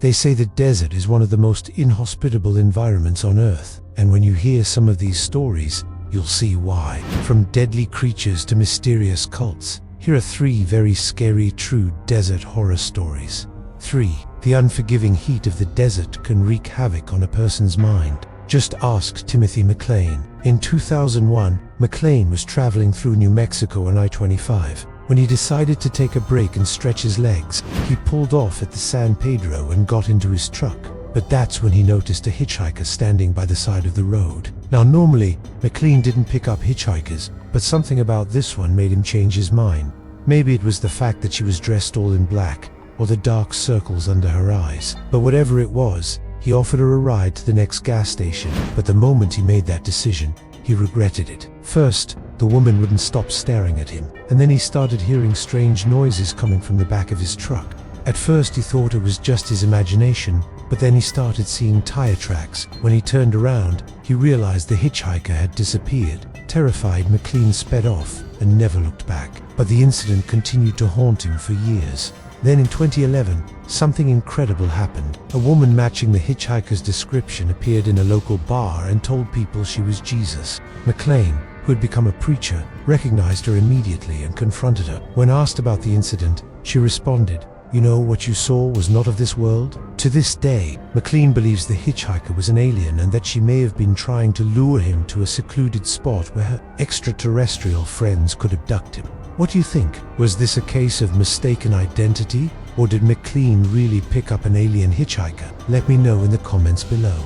They say the desert is one of the most inhospitable environments on Earth, and when you hear some of these stories, you'll see why. From deadly creatures to mysterious cults, here are 3 very scary true desert horror stories. 3. The unforgiving heat of the desert can wreak havoc on a person's mind. Just ask Timothy McLean. In 2001, McLean was traveling through New Mexico on I-25. When he decided to take a break and stretch his legs, he pulled off at the San Pedro and got into his truck. But that's when he noticed a hitchhiker standing by the side of the road. Now normally, McLean didn't pick up hitchhikers, but something about this one made him change his mind. Maybe it was the fact that she was dressed all in black, or the dark circles under her eyes. But whatever it was, he offered her a ride to the next gas station. But the moment he made that decision, he regretted it. First, the woman wouldn't stop staring at him, and then he started hearing strange noises coming from the back of his truck. At first he thought it was just his imagination, but then he started seeing tire tracks. When he turned around, he realized the hitchhiker had disappeared. Terrified, McLean sped off and never looked back. But the incident continued to haunt him for years. Then in 2011, something incredible happened. A woman matching the hitchhiker's description appeared in a local bar and told people she was Jesus. McLean, who had become a preacher, recognized her immediately and confronted her. When asked about the incident, she responded, "You know, what you saw was not of this world." To this day, McLean believes the hitchhiker was an alien and that she may have been trying to lure him to a secluded spot where her extraterrestrial friends could abduct him. What do you think? Was this a case of mistaken identity, or did McLean really pick up an alien hitchhiker? Let me know in the comments below.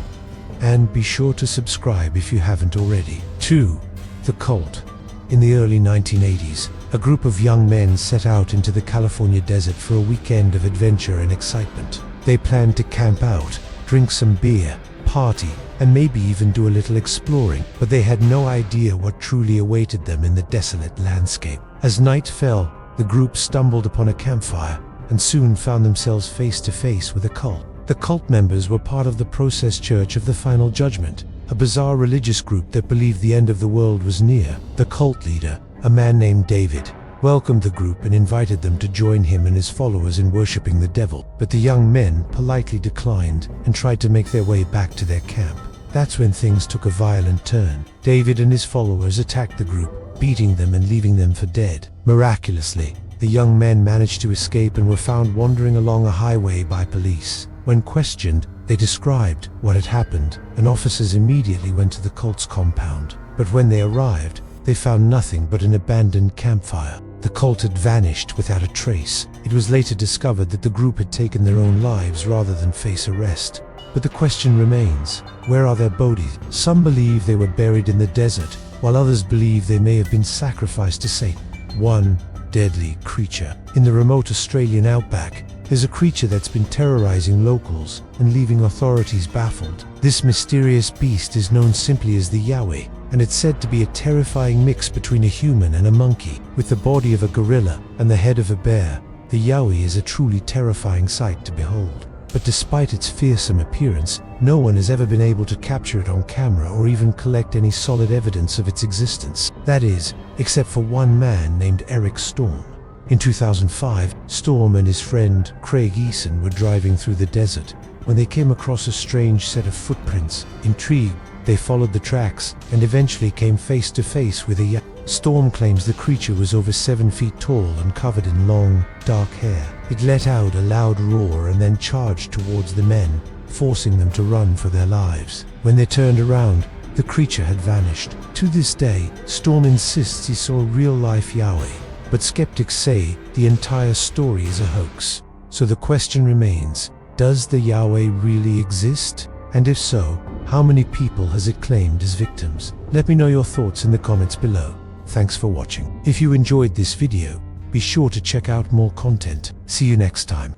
And be sure to subscribe if you haven't already. 2. The Cult. In the early 1980s, a group of young men set out into the California desert for a weekend of adventure and excitement. They planned to camp out, drink some beer, party, and maybe even do a little exploring, but they had no idea what truly awaited them in the desolate landscape. As night fell, the group stumbled upon a campfire and soon found themselves face to face with a cult. The cult members were part of the Process Church of the Final Judgment, a bizarre religious group that believed the end of the world was near. The cult leader, a man named David, welcomed the group and invited them to join him and his followers in worshipping the devil. But the young men politely declined and tried to make their way back to their camp. That's when things took a violent turn. David and his followers attacked the group, beating them and leaving them for dead. Miraculously, the young men managed to escape and were found wandering along a highway by police. When questioned, they described what had happened, and officers immediately went to the cult's compound. But when they arrived, they found nothing but an abandoned campfire. The cult had vanished without a trace. It was later discovered that the group had taken their own lives rather than face arrest. But the question remains, where are their bodies? Some believe they were buried in the desert, while others believe they may have been sacrificed to Satan. 1. Deadly creature. In the remote Australian outback, there's a creature that's been terrorizing locals and leaving authorities baffled. This mysterious beast is known simply as the Yowie, and it's said to be a terrifying mix between a human and a monkey. With the body of a gorilla and the head of a bear, the Yowie is a truly terrifying sight to behold. But despite its fearsome appearance, no one has ever been able to capture it on camera or even collect any solid evidence of its existence. That is, except for one man named Eric Storm. In 2005, Storm and his friend Craig Eason were driving through the desert when they came across a strange set of footprints. Intrigued, they followed the tracks and eventually came face to face with a Yowie. Storm claims the creature was over 7 feet tall and covered in long, dark hair. It let out a loud roar and then charged towards the men, forcing them to run for their lives. When they turned around, the creature had vanished. To this day, Storm insists he saw a real-life Yowie, but skeptics say the entire story is a hoax. So the question remains, does the Yowie really exist? And if so, how many people has it claimed as victims? Let me know your thoughts in the comments below. Thanks for watching. If you enjoyed this video, be sure to check out more content. See you next time.